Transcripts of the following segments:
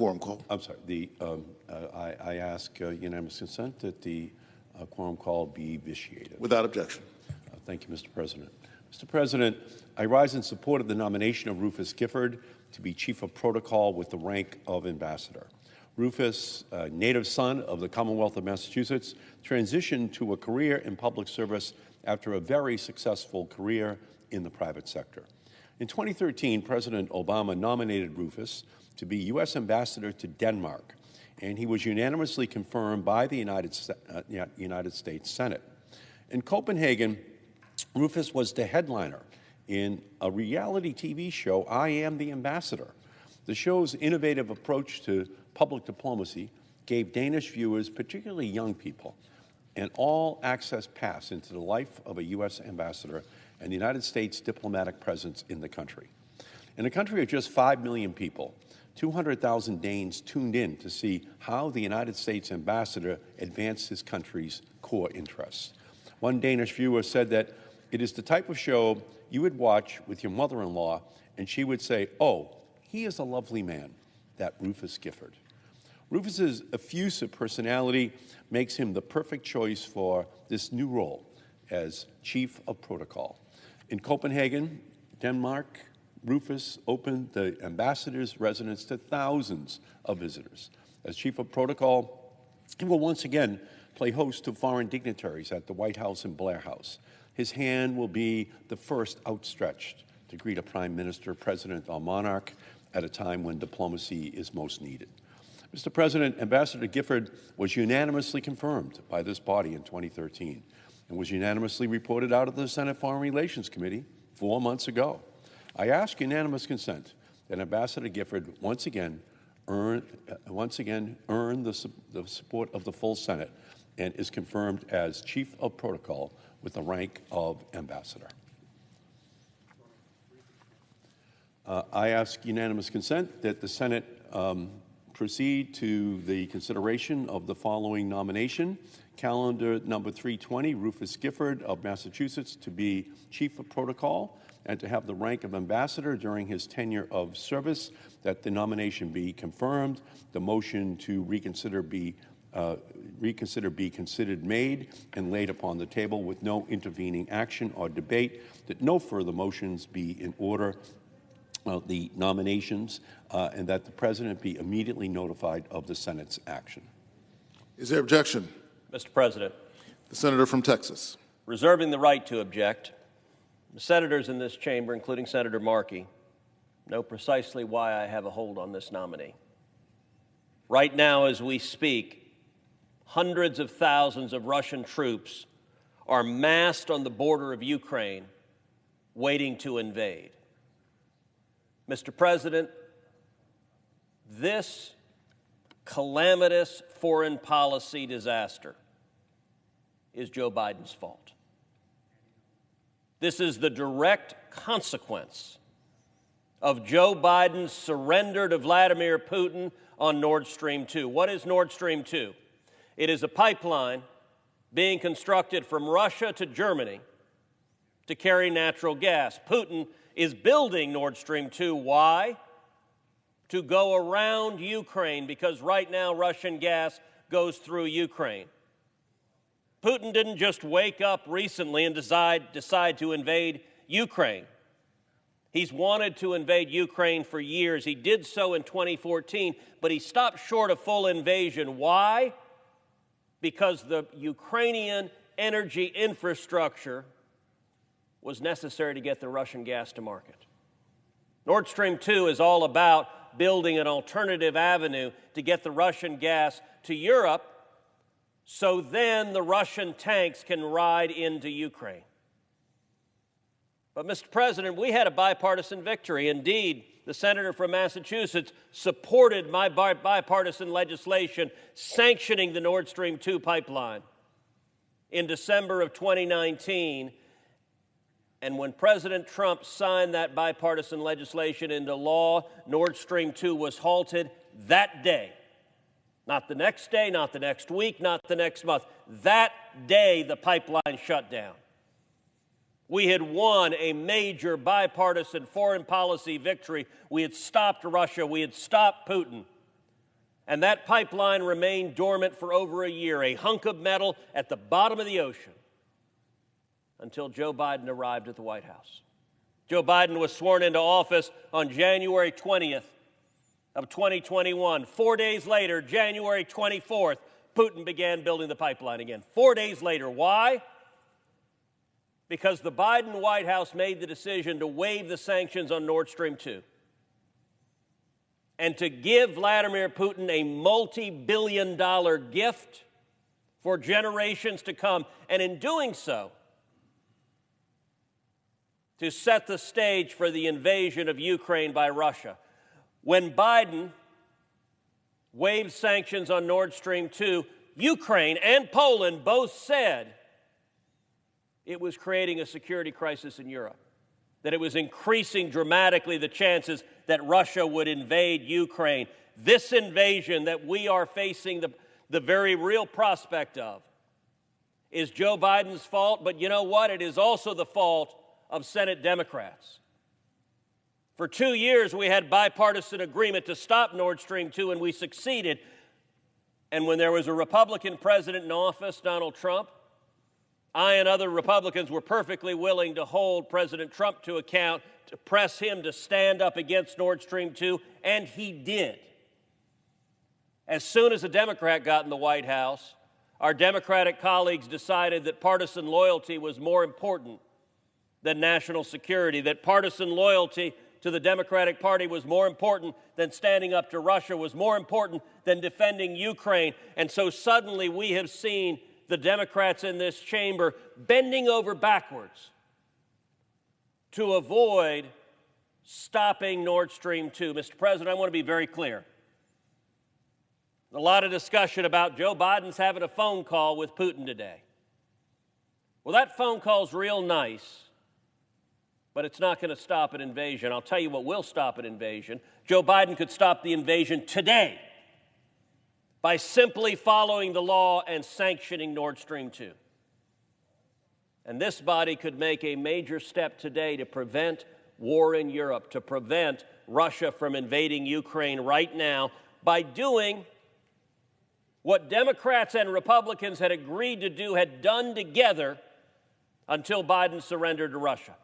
quorum call. I'm sorry. I ask unanimous consent that the quorum call be vitiated. Without objection. Thank you, Mr. President. Mr. President, I rise in support of the nomination of Rufus Gifford to be Chief of Protocol with the rank of Ambassador. Rufus, a native son of the Commonwealth of Massachusetts, transitioned to a career in public service after a very successful career in the private sector. In 2013, President Obama nominated Rufus to be U.S. Ambassador to Denmark, and he was unanimously confirmed by the United States Senate. In Copenhagen, Rufus was the headliner in a reality TV show, I Am the Ambassador. The show's innovative approach to public diplomacy gave Danish viewers, particularly young people, an all-access pass into the life of a U.S. ambassador and the United States diplomatic presence in the country. In a country of just 5 million people, 200,000 Danes tuned in to see how the United States ambassador advanced his country's core interests. One Danish viewer said that it is the type of show you would watch with your mother-in-law, and she would say, "Oh, he is a lovely man, that Rufus Gifford." Rufus's effusive personality makes him the perfect choice for this new role as Chief of Protocol. In Copenhagen, Denmark, Rufus opened the ambassador's residence to thousands of visitors. As Chief of Protocol, he will once again play host to foreign dignitaries at the White House and Blair House. His hand will be the first outstretched to greet a prime minister, president, or monarch at a time when diplomacy is most needed. Mr. President, Ambassador Gifford was unanimously confirmed by this body in 2013 and was unanimously reported out of the Senate Foreign Relations Committee 4 months ago. I ask unanimous consent that Ambassador Gifford once again earn the support of the full Senate and is confirmed as Chief of Protocol with the rank of Ambassador. I ask unanimous consent that the Senate proceed to the consideration of the following nomination. Calendar number 320, Rufus Gifford of Massachusetts to be Chief of Protocol and to have the rank of Ambassador during his tenure of service, that the nomination be confirmed, the motion to reconsider be considered made and laid upon the table with no intervening action or debate, that no further motions be in order of the nominations, and that the President be immediately notified of the Senate's action. Is there objection? Mr. President. The Senator from Texas. Reserving the right to object, the senators in this chamber, including Senator Markey, know precisely why I have a hold on this nominee. Right now, as we speak, hundreds of thousands of Russian troops are massed on the border of Ukraine, waiting to invade. Mr. President, this calamitous foreign policy disaster is Joe Biden's fault. This is the direct consequence of Joe Biden's surrender to Vladimir Putin on Nord Stream 2. What is Nord Stream 2? It is a pipeline being constructed from Russia to Germany to carry natural gas. Putin is building Nord Stream 2. Why? To go around Ukraine, because right now Russian gas goes through Ukraine. Putin didn't just wake up recently and decide to invade Ukraine. He's wanted to invade Ukraine for years. He did so in 2014, but he stopped short of full invasion. Why? Because the Ukrainian energy infrastructure was necessary to get the Russian gas to market. Nord Stream 2 is all about building an alternative avenue to get the Russian gas to Europe, so then the Russian tanks can ride into Ukraine. But, Mr. President, we had a bipartisan victory. Indeed, the senator from Massachusetts supported my bipartisan legislation sanctioning the Nord Stream 2 pipeline in December of 2019. And when President Trump signed that bipartisan legislation into law, Nord Stream 2 was halted that day. Not the next day, not the next week, not the next month. That day, the pipeline shut down. We had won a major bipartisan foreign policy victory. We had stopped Russia. We had stopped Putin. And that pipeline remained dormant for over a year, a hunk of metal at the bottom of the ocean, until Joe Biden arrived at the White House. Joe Biden was sworn into office on January 20th of 2021. 4 days later, January 24th, Putin began building the pipeline again. 4 days later. Why? Because the Biden White House made the decision to waive the sanctions on Nord Stream 2 and to give Vladimir Putin a multi-billion-dollar gift for generations to come. And in doing so, to set the stage for the invasion of Ukraine by Russia. When Biden waived sanctions on Nord Stream 2, Ukraine and Poland both said it was creating a security crisis in Europe, that it was increasing dramatically the chances that Russia would invade Ukraine. This invasion that we are facing the very real prospect of is Joe Biden's fault, but you know what? It is also the fault of Senate Democrats. For 2 years, we had bipartisan agreement to stop Nord Stream 2, and we succeeded. And when there was a Republican president in office, Donald Trump, I and other Republicans were perfectly willing to hold President Trump to account, to press him to stand up against Nord Stream 2, and he did. As soon as a Democrat got in the White House, our Democratic colleagues decided that partisan loyalty was more important than national security, that partisan loyalty to the Democratic Party was more important than standing up to Russia, was more important than defending Ukraine. And so suddenly we have seen the Democrats in this chamber bending over backwards to avoid stopping Nord Stream 2. Mr. President, I want to be very clear. A lot of discussion about Joe Biden's having a phone call with Putin today. Well, that phone call's real nice, but it's not going to stop an invasion. I'll tell you what will stop an invasion. Joe Biden could stop the invasion today by simply following the law and sanctioning Nord Stream 2. And this body could make a major step today to prevent war in Europe, to prevent Russia from invading Ukraine right now by doing what Democrats and Republicans had agreed to do, had done together until Biden surrendered to Russia.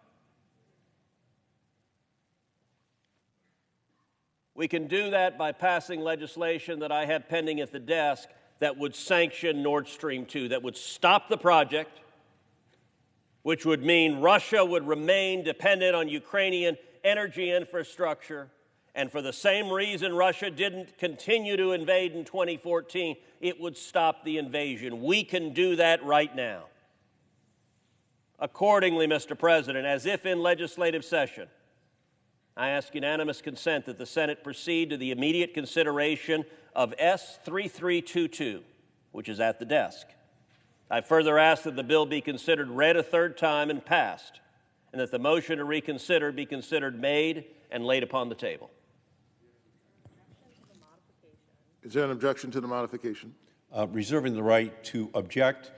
We can do that by passing legislation that I have pending at the desk that would sanction Nord Stream 2, that would stop the project, which would mean Russia would remain dependent on Ukrainian energy infrastructure. And for the same reason Russia didn't continue to invade in 2014, it would stop the invasion. We can do that right now. Accordingly, Mr. President, as if in legislative session, I ask unanimous consent that the Senate proceed to the immediate consideration of S-3322, which is at the desk. I further ask that the bill be considered read a third time and passed, and that the motion to reconsider be considered made and laid upon the table. Is there an objection to the modification? Reserving the right to object.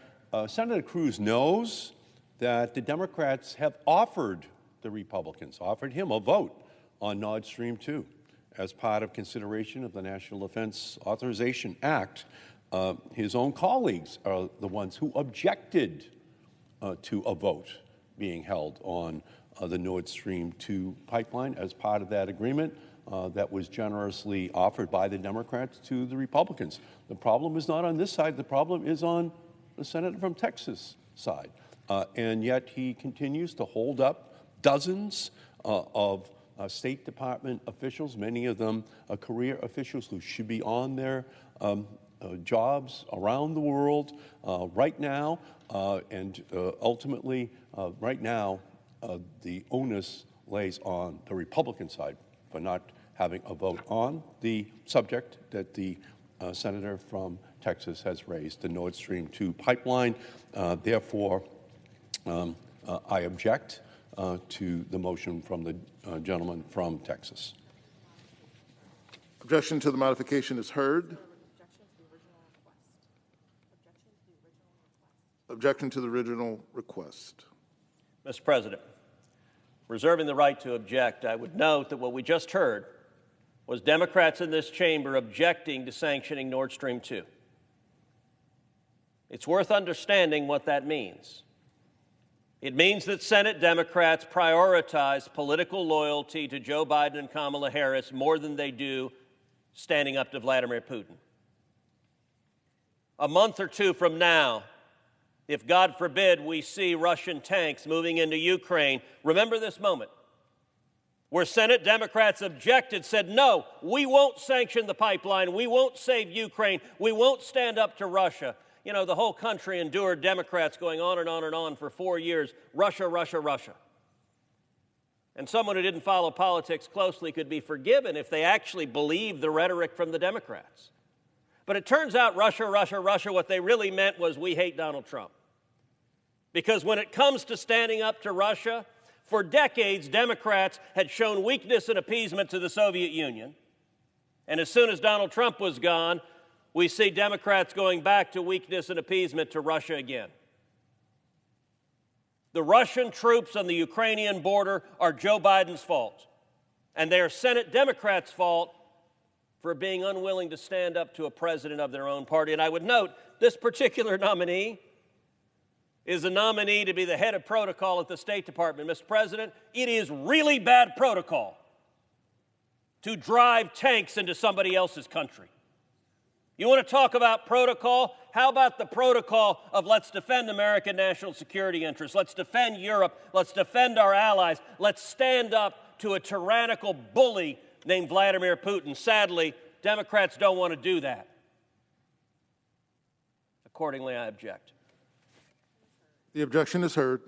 Senator Cruz knows that the Democrats have offered the Republicans, offered him a vote on Nord Stream 2 as part of consideration of the National Defense Authorization Act. His own colleagues are the ones who objected to a vote being held on the Nord Stream 2 pipeline as part of that agreement that was generously offered by the Democrats to the Republicans. The problem is not on this side. The problem is on the senator from Texas side. And yet he continues to hold up dozens of State Department officials, many of them career officials who should be on their jobs around the world right now, and ultimately, right now, the onus lays on the Republican side for not having a vote on the subject that the senator from Texas has raised, the Nord Stream 2 pipeline. Therefore, I object to the motion from the gentleman from Texas. Objection to the modification is heard. Objection to the original request. Mr. President, reserving the right to object, I would note that what we just heard was Democrats in this chamber objecting to sanctioning Nord Stream 2. It's worth understanding what that means. It means that Senate Democrats prioritize political loyalty to Joe Biden and Kamala Harris more than they do standing up to Vladimir Putin. A month or two from now, if God forbid we see Russian tanks moving into Ukraine, remember this moment where Senate Democrats objected, said, no, we won't sanction the pipeline, we won't save Ukraine, we won't stand up to Russia. You know, the whole country endured Democrats going on and on and on for 4 years, Russia, Russia, Russia. And someone who didn't follow politics closely could be forgiven if they actually believed the rhetoric from the Democrats. But it turns out Russia, Russia, Russia, what they really meant was we hate Donald Trump. Because when it comes to standing up to Russia, for decades, Democrats had shown weakness and appeasement to the Soviet Union. And as soon as Donald Trump was gone, we see Democrats going back to weakness and appeasement to Russia again. The Russian troops on the Ukrainian border are Joe Biden's fault. And they are Senate Democrats' fault for being unwilling to stand up to a president of their own party. And I would note, this particular nominee is a nominee to be the head of protocol at the State Department. Mr. President, it is really bad protocol to drive tanks into somebody else's country. You want to talk about protocol? How about the protocol of let's defend American national security interests, let's defend Europe, let's defend our allies, let's stand up to a tyrannical bully named Vladimir Putin. Sadly, Democrats don't want to do that. Accordingly, I object. The objection is heard.